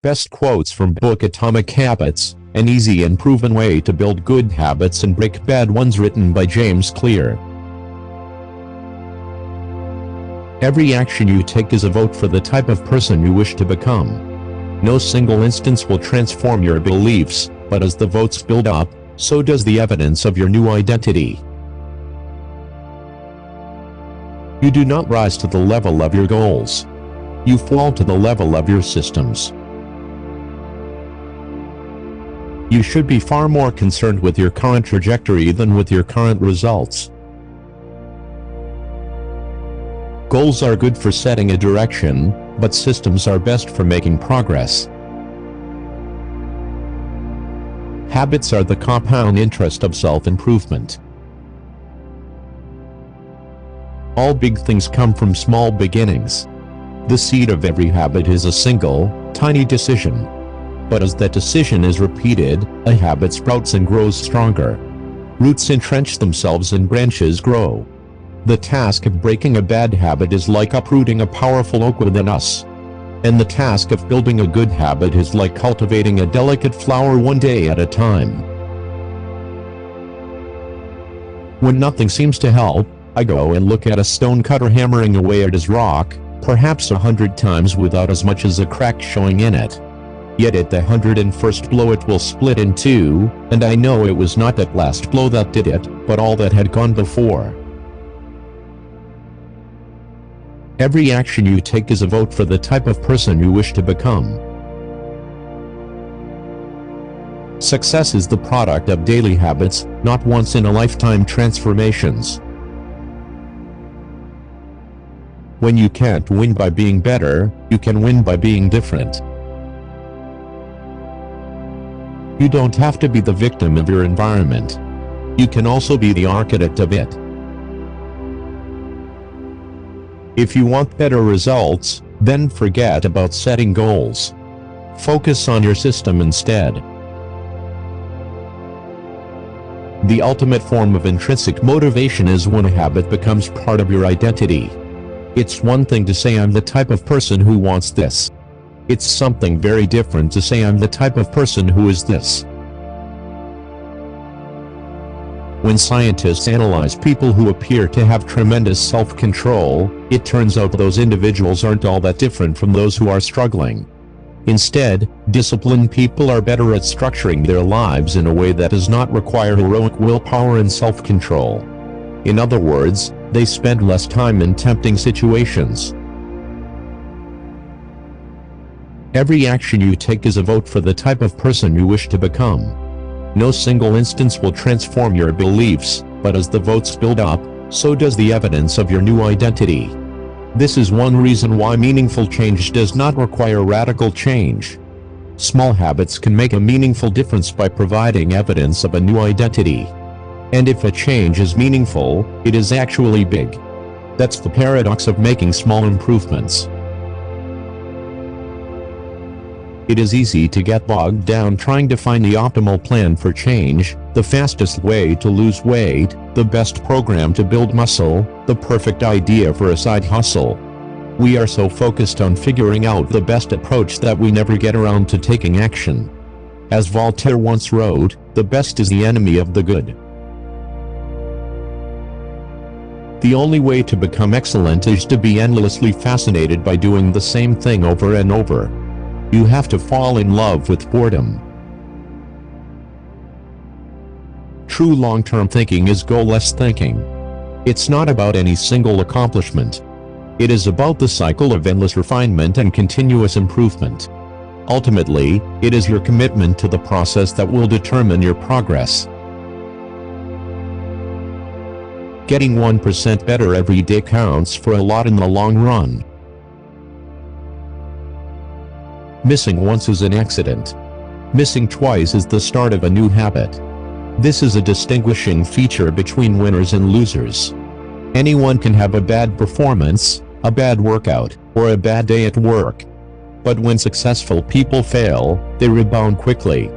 Best quotes from book Atomic Habits, an easy and proven way to build good habits and break bad ones, written by James Clear. Every action you take is a vote for the type of person you wish to become. No single instance will transform your beliefs, but as the votes build up, so does the evidence of your new identity. You do not rise to the level of your goals. You fall to the level of your systems. You should be far more concerned with your current trajectory than with your current results. Goals are good for setting a direction, but systems are best for making progress. Habits are the compound interest of self-improvement. All big things come from small beginnings. The seed of every habit is a single, tiny decision. But as that decision is repeated, a habit sprouts and grows stronger. Roots entrench themselves and branches grow. The task of breaking a bad habit is like uprooting a powerful oak within us. And the task of building a good habit is like cultivating a delicate flower one day at a time. When nothing seems to help, I go and look at a stonecutter hammering away at his rock, perhaps 100 times without as much as a crack showing in it. Yet at the 101st blow it will split in two, and I know it was not that last blow that did it, but all that had gone before. Every action you take is a vote for the type of person you wish to become. Success is the product of daily habits, not once-in-a-lifetime transformations. When you can't win by being better, you can win by being different. You don't have to be the victim of your environment. You can also be the architect of it. If you want better results, then forget about setting goals. Focus on your system instead. The ultimate form of intrinsic motivation is when a habit becomes part of your identity. It's one thing to say I'm the type of person who wants this. It's something very different to say I'm the type of person who is this. When scientists analyze people who appear to have tremendous self-control, it turns out those individuals aren't all that different from those who are struggling. Instead, disciplined people are better at structuring their lives in a way that does not require heroic willpower and self-control. In other words, they spend less time in tempting situations. Every action you take is a vote for the type of person you wish to become. No single instance will transform your beliefs, but as the votes build up, so does the evidence of your new identity. This is one reason why meaningful change does not require radical change. Small habits can make a meaningful difference by providing evidence of a new identity. And if a change is meaningful, it is actually big. That's the paradox of making small improvements. It is easy to get bogged down trying to find the optimal plan for change, the fastest way to lose weight, the best program to build muscle, the perfect idea for a side hustle. We are so focused on figuring out the best approach that we never get around to taking action. As Voltaire once wrote, the best is the enemy of the good. The only way to become excellent is to be endlessly fascinated by doing the same thing over and over. You have to fall in love with boredom. True long-term thinking is goal-less thinking. It's not about any single accomplishment. It is about the cycle of endless refinement and continuous improvement. Ultimately, it is your commitment to the process that will determine your progress. Getting 1% better every day counts for a lot in the long run. Missing once is an accident. Missing twice is the start of a new habit. This is a distinguishing feature between winners and losers. Anyone can have a bad performance, a bad workout, or a bad day at work. But when successful people fail, they rebound quickly.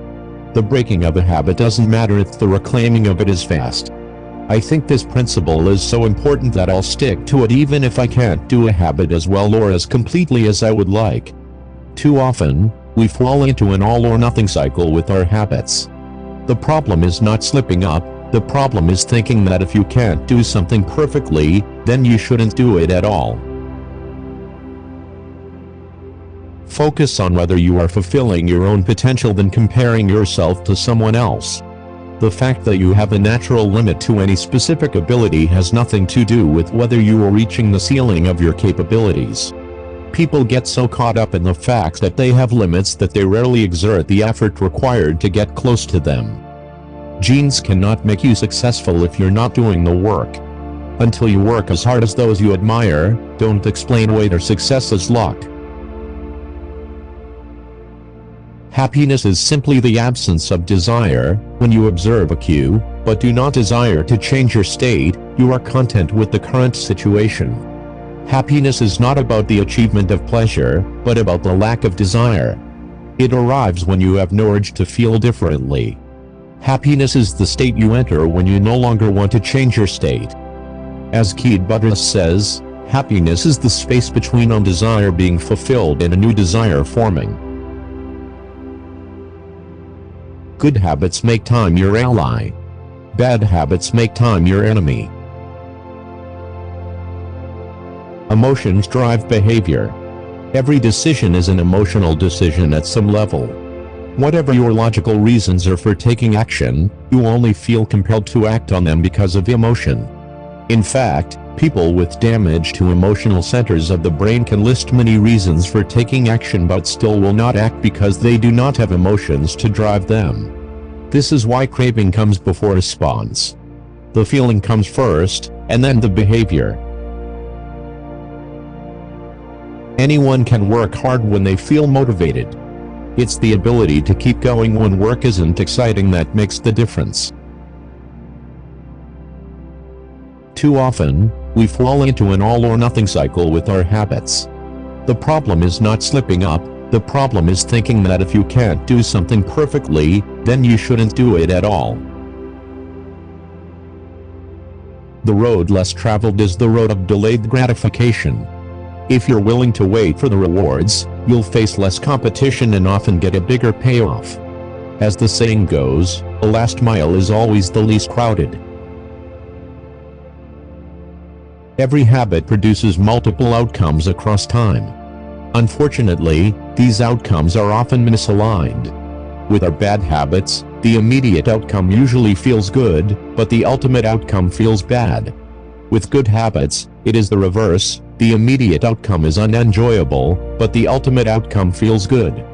The breaking of a habit doesn't matter if the reclaiming of it is fast. I think this principle is so important that I'll stick to it even if I can't do a habit as well or as completely as I would like. Too often, We fall into an all-or-nothing cycle with our habits. The problem is not slipping up, the problem is thinking that if you can't do something perfectly, then you shouldn't do it at all. Focus on whether you are fulfilling your own potential than comparing yourself to someone else. The fact that you have a natural limit to any specific ability has nothing to do with whether you are reaching the ceiling of your capabilities. People get so caught up in the fact that they have limits that they rarely exert the effort required to get close to them. Genes cannot make you successful if you're not doing the work. Until you work as hard as those you admire, don't explain away their success as luck. Happiness is simply the absence of desire. When you observe a cue, but do not desire to change your state, you are content with the current situation. Happiness is not about the achievement of pleasure, but about the lack of desire. It arrives when you have no urge to feel differently. Happiness is the state you enter when you no longer want to change your state. As Keith Buttress says, happiness is the space between one desire being fulfilled and a new desire forming. Good habits make time your ally. Bad habits make time your enemy. Emotions drive behavior. Every decision is an emotional decision at some level. Whatever your logical reasons are for taking action, you only feel compelled to act on them because of emotion. In fact, people with damage to emotional centers of the brain can list many reasons for taking action but still will not act because they do not have emotions to drive them. This is why craving comes before response. The feeling comes first, and then the behavior. Anyone can work hard when they feel motivated. It's the ability to keep going when work isn't exciting that makes the difference. Too often, we fall into an all-or-nothing cycle with our habits. The problem is not slipping up, the problem is thinking that if you can't do something perfectly, then you shouldn't do it at all. The road less traveled is the road of delayed gratification. If you're willing to wait for the rewards, you'll face less competition and often get a bigger payoff. As the saying goes, the last mile is always the least crowded. Every habit produces multiple outcomes across time. Unfortunately, these outcomes are often misaligned. With our bad habits, the immediate outcome usually feels good, but the ultimate outcome feels bad. With good habits, it is the reverse. The immediate outcome is unenjoyable, but the ultimate outcome feels good.